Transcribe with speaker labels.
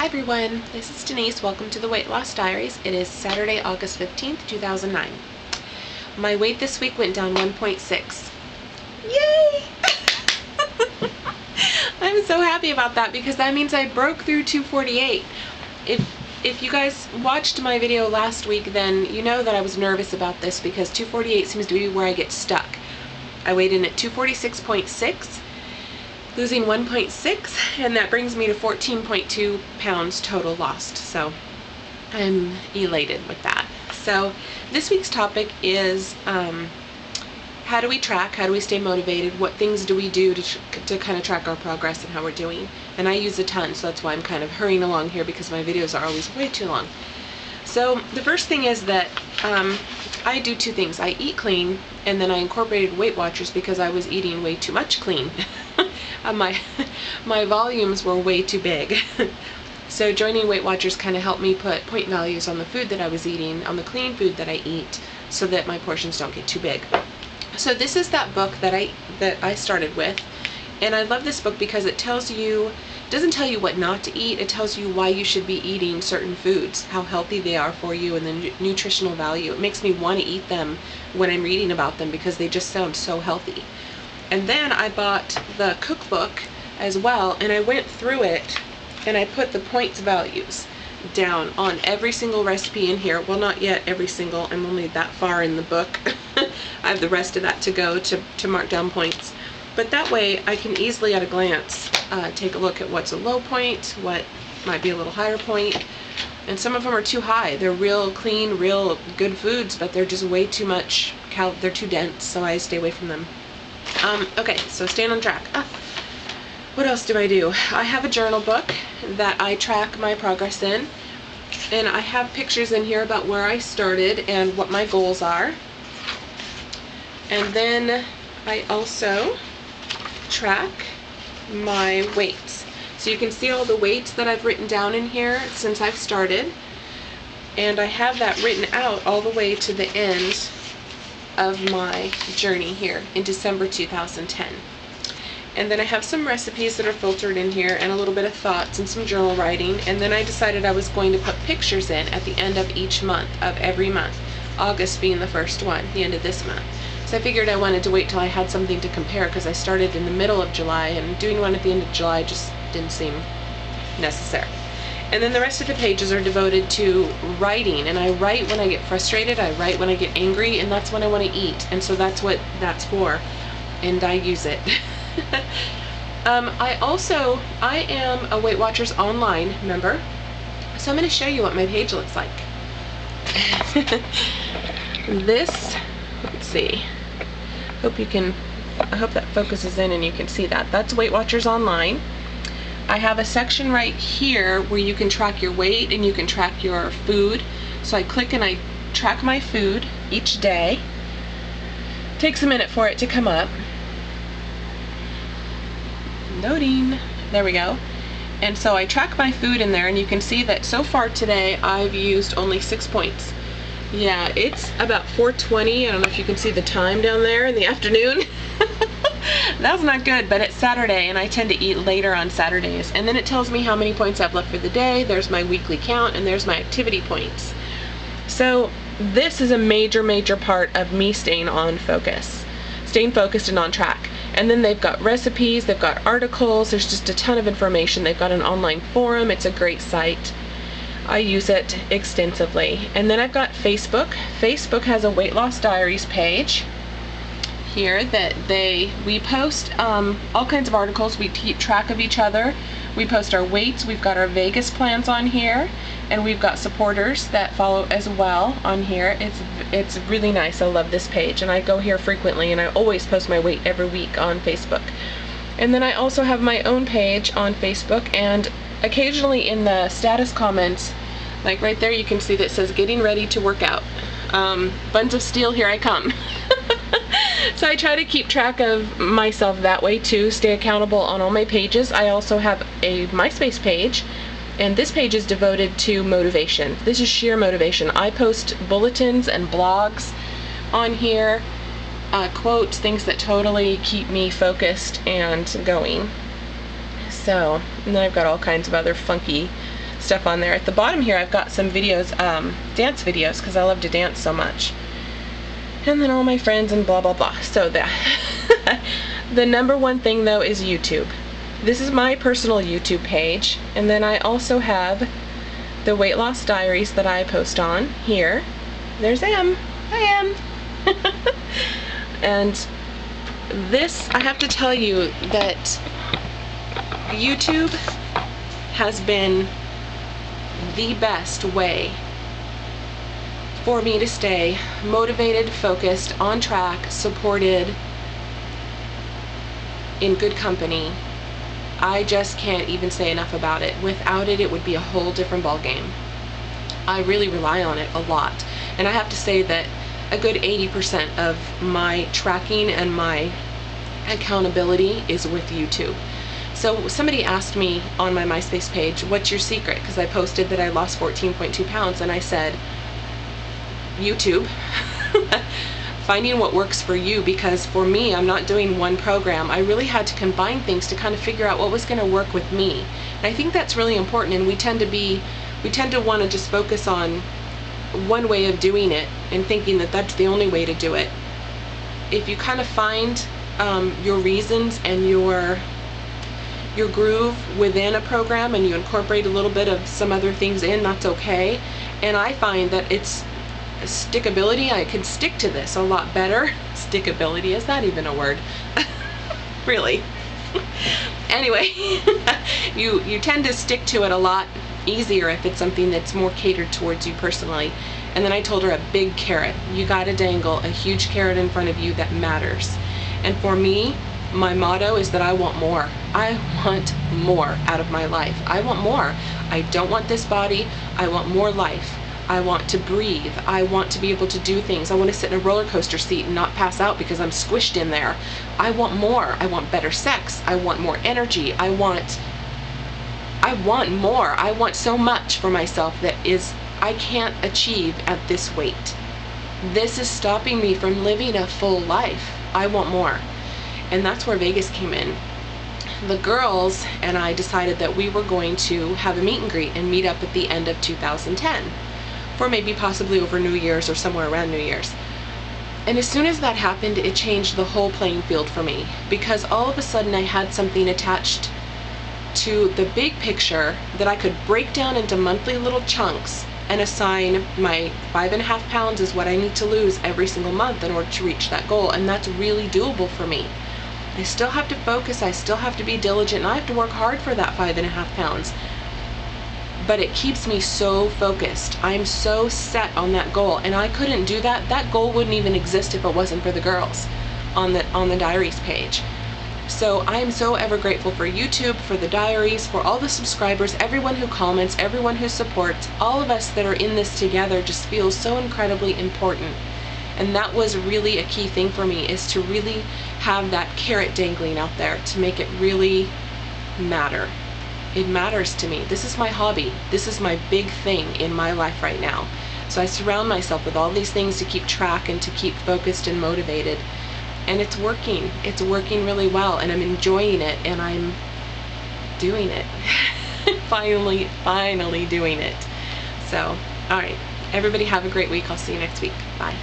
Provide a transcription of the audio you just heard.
Speaker 1: Hi everyone, this is Denise. Welcome to the Weight Loss Diaries. It is Saturday, August 15th, 2009. My weight this week went down 1.6. Yay! I'm so happy about that because that means I broke through 248. If you guys watched my video last week, then you know that I was nervous about this because 248 seems to be where I get stuck. I weighed in at 246.6. losing 1.6, and that brings me to 14.2 pounds total lost. So I'm elated with that. So this week's topic is how do we track, how do we stay motivated, what things do we do to kind of track our progress and how we're doing. And I use a ton, so that's why I'm kind of hurrying along here because my videos are always way too long. So the first thing is that I do two things. I eat clean, and then I incorporated Weight Watchers because I was eating way too much clean. My volumes were way too big. So joining Weight Watchers kind of helped me put point values on the food that I was eating, on the clean food that I eat, so that my portions don't get too big. So this is that book that I started with, and I love this book because it doesn't tell you what not to eat, it tells you why you should be eating certain foods, how healthy they are for you, and the nutritional value. It makes me want to eat them when I'm reading about them because they just sound so healthy. And then I bought the cookbook as well, and I went through it and I put the points values down on every single recipe in here. Well, not yet every single, I'm only that far in the book. I have the rest of that to go to mark down points. But that way I can easily at a glance take a look at what's a low point, what might be a little higher point. And some of them are too high. They're real clean, real good foods, but they're just way too much, they're too dense, so I stay away from them. Okay, so staying on track. What else do? I have a journal book that I track my progress in, and I have pictures in here about where I started and what my goals are. And then I also track my weights. So you can see all the weights that I've written down in here since I've started, and I have that written out all the way to the end of my journey here in December 2010. And then I have some recipes that are filtered in here and a little bit of thoughts and some journal writing, and then I decided I was going to put pictures in at the end of each month, of every month, August being the first one, the end of this month. So I figured I wanted to wait till I had something to compare because I started in the middle of July, and doing one at the end of July just didn't seem necessary. And then the rest of the pages are devoted to writing, and I write when I get frustrated, I write when I get angry, and that's when I want to eat, and so that's what that's for, and I use it. I am a Weight Watchers online member, so I'm going to show you what my page looks like. This, let's see, I hope that focuses in and you can see that. That's Weight Watchers Online. I have a section right here where you can track your weight and you can track your food. So I click and I track my food each day. Takes a minute for it to come up. Loading. There we go. And so I track my food in there, and you can see that so far today I've used only 6 points. Yeah, it's about 4:20. I don't know if you can see the time down there in the afternoon. That's not good, but it's Saturday and I tend to eat later on Saturdays. And then it tells me how many points I've left for the day. There's my weekly count, and there's my activity points. So this is a major part of me staying focused and on track. And then they've got recipes, they've got articles, there's just a ton of information. They've got an online forum, it's a great site. I use it extensively. And then I've got Facebook. Facebook has a Weight Loss Diaries page here that we post all kinds of articles. We keep track of each other. We post our weights. We've got our Vegas plans on here, and we've got supporters that follow as well on here. It's really nice. I love this page, and I go here frequently, and I always post my weight every week on Facebook. And then I also have my own page on Facebook, and occasionally in the status comments, like right there, you can see that says getting ready to work out. Buns of steel, here I come. So I try to keep track of myself that way too, stay accountable on all my pages. I also have a MySpace page, and this page is devoted to motivation. This is sheer motivation. I post bulletins and blogs on here, quotes, things that totally keep me focused and going. So, and then I've got all kinds of other funky stuff on there. At the bottom here I've got some videos, dance videos, because I love to dance so much. And then all my friends and blah blah blah. So that the number one thing though is YouTube. This is my personal YouTube page, and then I also have the weight loss diaries that I post on here. There's Em. Hi Em. And this, I have to tell you that YouTube has been the best way for me to stay motivated, focused, on track, supported, in good company. I just can't even say enough about it. Without it, it would be a whole different ball game. I really rely on it a lot, and I have to say that a good 80% of my tracking and my accountability is with YouTube. So somebody asked me on my MySpace page, what's your secret? Because I posted that I lost 14.2 pounds, and I said, YouTube. Finding what works for you, because for me, I'm not doing one program. I really had to combine things to kind of figure out what was going to work with me. And I think that's really important, and we tend to want to just focus on one way of doing it and thinking that that's the only way to do it. If you kind of find your reasons and your groove within a program, and you incorporate a little bit of some other things in, that's okay. And I find that it's stickability. I can stick to this a lot better. Stickability, is that even a word? Really? Anyway, you tend to stick to it a lot easier if it's something that's more catered towards you personally. And then I told her a big carrot. You gotta dangle a huge carrot in front of you that matters. And for me, my motto is that I want more. I want more out of my life. I want more. I don't want this body. I want more life. I want to breathe. I want to be able to do things. I want to sit in a roller coaster seat and not pass out because I'm squished in there. I want more. I want better sex. I want more energy. I want more. I want so much for myself that I can't achieve at this weight. This is stopping me from living a full life. I want more. And that's where Vegas came in. The girls and I decided that we were going to have a meet and greet and meet up at the end of 2010. For maybe possibly over New Year's or somewhere around New Year's. And as soon as that happened, it changed the whole playing field for me, because all of a sudden I had something attached to the big picture that I could break down into monthly little chunks and assign my 5.5 pounds is what I need to lose every single month in order to reach that goal. And that's really doable for me. I still have to focus, I still have to be diligent, and I have to work hard for that 5.5 pounds. But it keeps me so focused. I'm so set on that goal, and I couldn't do that. That goal wouldn't even exist if it wasn't for the girls on the diaries page. So I am so ever grateful for YouTube, for the diaries, for all the subscribers, everyone who comments, everyone who supports. All of us that are in this together just feels so incredibly important. And that was really a key thing for me, is to really have that carrot dangling out there, to make it really matter. It matters to me. This is my hobby. This is my big thing in my life right now. So I surround myself with all these things to keep track and to keep focused and motivated. And it's working. It's working really well, and I'm enjoying it, and I'm doing it. finally doing it. So, all right. Everybody have a great week. I'll see you next week. Bye.